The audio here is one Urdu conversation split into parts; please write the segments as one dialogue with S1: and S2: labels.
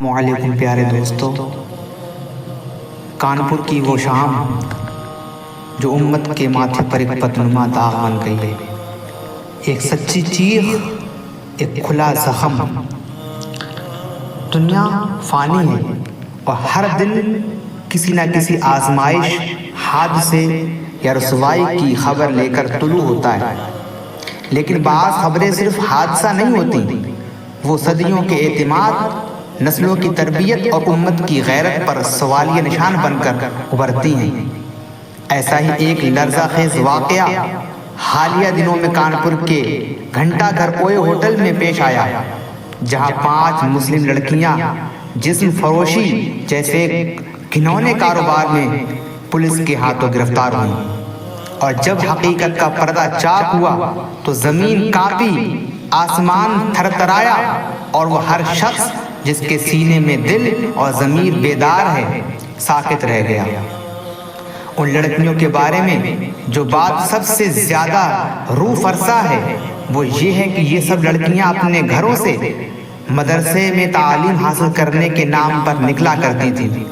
S1: وعلیکم پیارے دوستو، کانپور کی وہ شام جو امت کے ماتھے پر ایک بدنما داغ بن گئی ہے، ایک سچی چیخ، ایک کھلا زخم۔ دنیا فانی ہے اور ہر دن کسی نہ کسی آزمائش، حادثے یا رسوائی کی خبر لے کر طلوع ہوتا ہے، لیکن بعض خبریں صرف حادثہ نہیں ہوتی، وہ صدیوں کے اعتماد، نسلوں کی تربیت اور امت کی غیرت پر سوالیہ نشان بن کر ابھرتی ہیں۔ ایسا ہی ایک لرزہ خیز واقعہ حالیہ دنوں میں کانپور کے گھنٹہ گھر اوئے ہوٹل میں پیش آیا، جہاں 5 مسلم لڑکیاں جسم فروشی جیسے گھنونے کاروبار میں پولیس کے ہاتھوں گرفتار ہوئیں، اور جب حقیقت کا پردہ چاک ہوا تو زمین کانپی، آسمان تھر تھرایا، اور وہ ہر شخص جس کے سینے میں دل اور ضمیر بیدار ہے ساکت رہ گیا۔ ان لڑکیوں کے بارے میں جو بات سب سے زیادہ روح فرسا ہے وہ یہ ہے کہ یہ سب لڑکیاں اپنے گھروں سے مدرسے میں تعلیم حاصل کرنے کے نام پر نکلا کرتی تھیں۔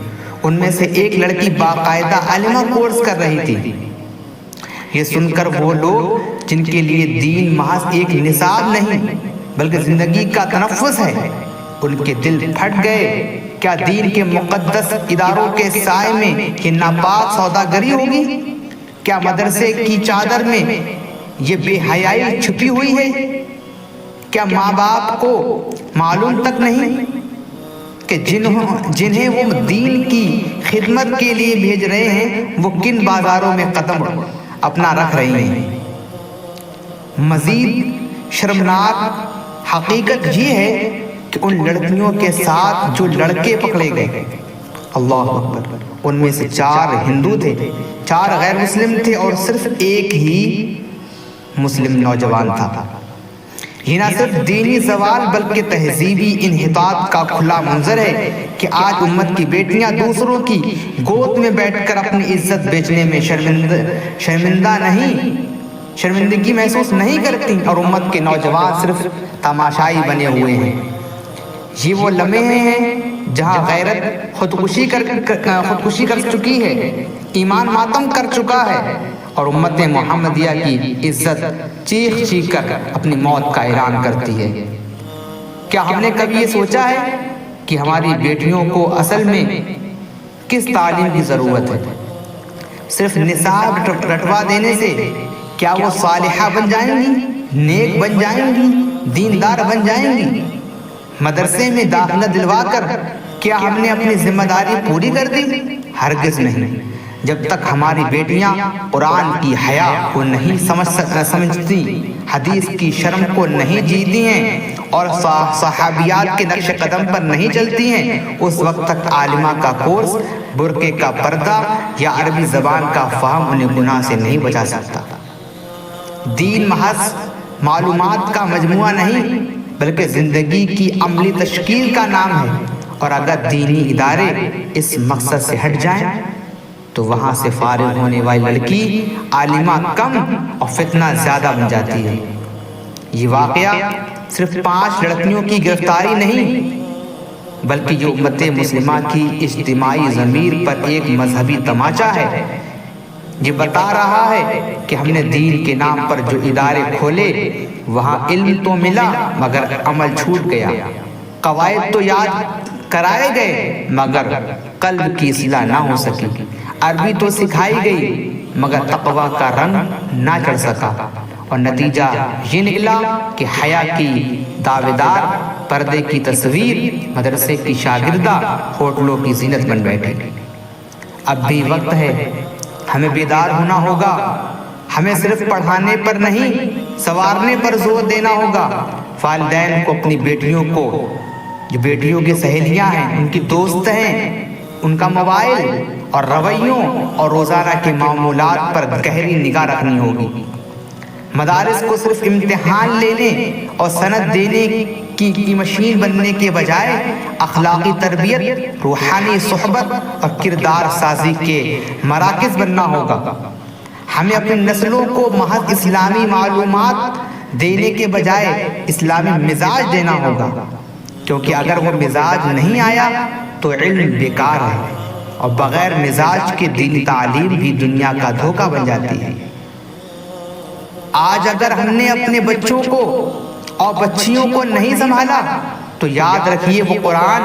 S1: ان میں سے ایک لڑکی باقاعدہ عالمہ کورس کر رہی تھی۔ یہ سن کر وہ لوگ جن کے لیے دین محض ایک نصاب نہیں بلکہ زندگی کا تنفس ہے، ان کے دل پھٹ گئے۔ کیا دین کے مقدس اداروں کے سائے میں یہ ناپاک سوداگری ہوگی؟ کیا مدرسے کی چادر میں یہ بے حیائی چھپی ہوئی ہے؟ کیا ماں باپ کو معلوم تک نہیں کہ جنہیں وہ دین کی خدمت کے لیے بھیج رہے ہیں وہ کن بازاروں میں قدم اپنا رکھ رہی ہیں؟ مزید شرمناک حقیقت یہ ہے کہ ان لڑکیوں کے ساتھ جو لڑکے پکڑے گئے، اللہ اکبر، ان میں سے 4 ہندو تھے، 4 غیر مسلم تھے اور صرف ایک ہی مسلم نوجوان تھا۔ یہ نہ صرف دینی زوال بلکہ تہذیبی انحطاط کا کھلا منظر ہے کہ آج امت کی بیٹیاں دوسروں کی گود میں بیٹھ کر اپنی عزت بیچنے میں شرمندگی محسوس نہیں کرتی، اور امت کے نوجوان صرف تماشائی بنے ہوئے ہیں۔ یہ وہ لمحے ہیں جہاں غیرت خودکشی کر چکی ہے، ایمان ماتم کر چکا ہے، اور امت محمدیہ کی عزت چیخ چیخ کر اپنی موت کا اعلان کرتی ہے۔ کیا ہم نے کبھی یہ سوچا ہے کہ ہماری بیٹیوں کو اصل میں کس تعلیم کی ضرورت ہے؟ صرف نصاب رٹوا دینے سے کیا وہ صالحہ بن جائیں گی، نیک بن جائیں گی، دیندار بن جائیں گی؟ مدرسے میں داخلہ دلوا کر کیا ہم نے اپنی ذمہ داری پوری کر دی؟ ہرگز نہیں۔ جب تک ہماری بیٹیاں قرآن کی حیا کو نہیں سمجھتی، حدیث کی شرم کو نہیں جیتی ہیں اور صحابیات کے نقش قدم پر نہیں چلتی ہیں، اس وقت تک عالمہ کا کورس، برقعے کا پردہ یا عربی زبان کا فہم انہیں گناہ سے نہیں بچا سکتا۔ دین محض معلومات کا مجموعہ نہیں بلکہ زندگی کی عملی تشکیل کا نام ہے، اور اگر دینی ادارے اس مقصد سے ہٹ جائیں تو وہاں سے فارغ ہونے والی لڑکی عالمہ کم اور فتنہ زیادہ بن جاتی ہے۔ یہ واقعہ صرف 5 لڑکیوں کی گرفتاری نہیں بلکہ یہ امت مسلمہ کی اجتماعی ضمیر پر ایک مذہبی تماچا ہے۔ یہ بتا رہا ہے کہ ہم نے دین کے نام پر جو ادارے کھولے وہاں علم تو ملا مگر عمل چھوٹ گیا، قواعد تو یاد کرائے گئے مگر قلب کی اصلاح نہ ہو سکی، عربی تو سکھائی گئی مگر تقویٰ کا رنگ نہ چڑھ سکا، اور نتیجہ یہ نکلا کہ حیا کی دعویدار، پردے کی تصویر، مدرسے کی شاگردہ ہوٹلوں کی زینت بن بیٹھے۔ اب بھی وقت ہے، ہمیں بیدار ہونا ہوگا، ہمیں صرف پڑھانے پر نہیں سنوارنے پر زور دینا ہوگا۔ والدین کو اپنی بیٹیوں کو، جو بیٹیوں کی سہیلیاں ہیں، ان کی دوست ہیں، ان کا موبائل اور رویوں اور روزانہ کے معمولات پر گہری نگاہ رکھنی ہوگی۔ مدارس کو صرف امتحان لینے اور سند دینے کی مشین بننے کے بجائے اخلاقی تربیت، روحانی صحبت اور کردار سازی کے مراکز بننا ہوگا۔ ہمیں اپنی نسلوں کو محض اسلامی معلومات دینے کے بجائے اسلامی مزاج دینا ہوگا۔ کیونکہ اگر وہ مزاج نہیں آیا تو علم بیکار ہے، اور بغیر مزاج کے دینی تعلیم بھی دنیا کا دھوکہ بن جاتی ہے۔ آج اگر ہم نے اپنے بچوں کو اور بچیوں کو نہیں سنبھالا تو یاد رکھیے وہ قرآن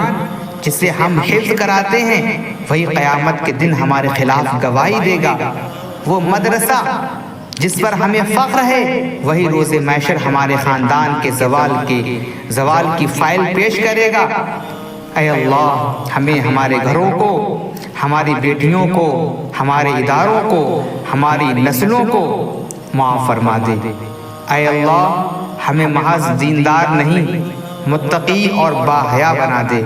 S1: جسے ہم حفظ کراتے ہیں وہی قیامت کے دن ہمارے خلاف گواہی دے گا۔ وہ مدرسہ جس پر ہمیں فخر ہے وہی روز محشر ہمارے خاندان کے زوال کی فائل پیش کرے گا۔ اے اللہ ہمیں ہمارے گھروں کو، ہماری بیٹیوں کو، ہمارے اداروں کو، ہماری نسلوں کو معاف فرما دے۔ اے اللہ ہمیں محض دیندار نہیں متقی اور باحیا بنا دے۔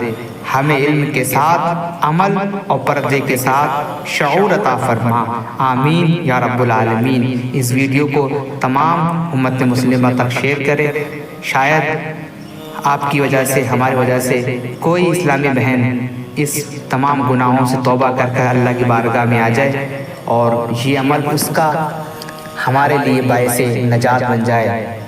S1: ہمیں علم کے ساتھ عمل اور پردے کے ساتھ شعور عطا فرما، آمین یا رب العالمین۔ اس ویڈیو کو تمام امت مسلمہ تک شیئر کریں، شاید آپ کی وجہ سے، ہماری وجہ سے کوئی اسلامی بہن اس تمام گناہوں سے توبہ کر کر اللہ کی بارگاہ میں آ جائے اور یہ عمل اس کا ہمارے لیے باعث نجات بن جائے۔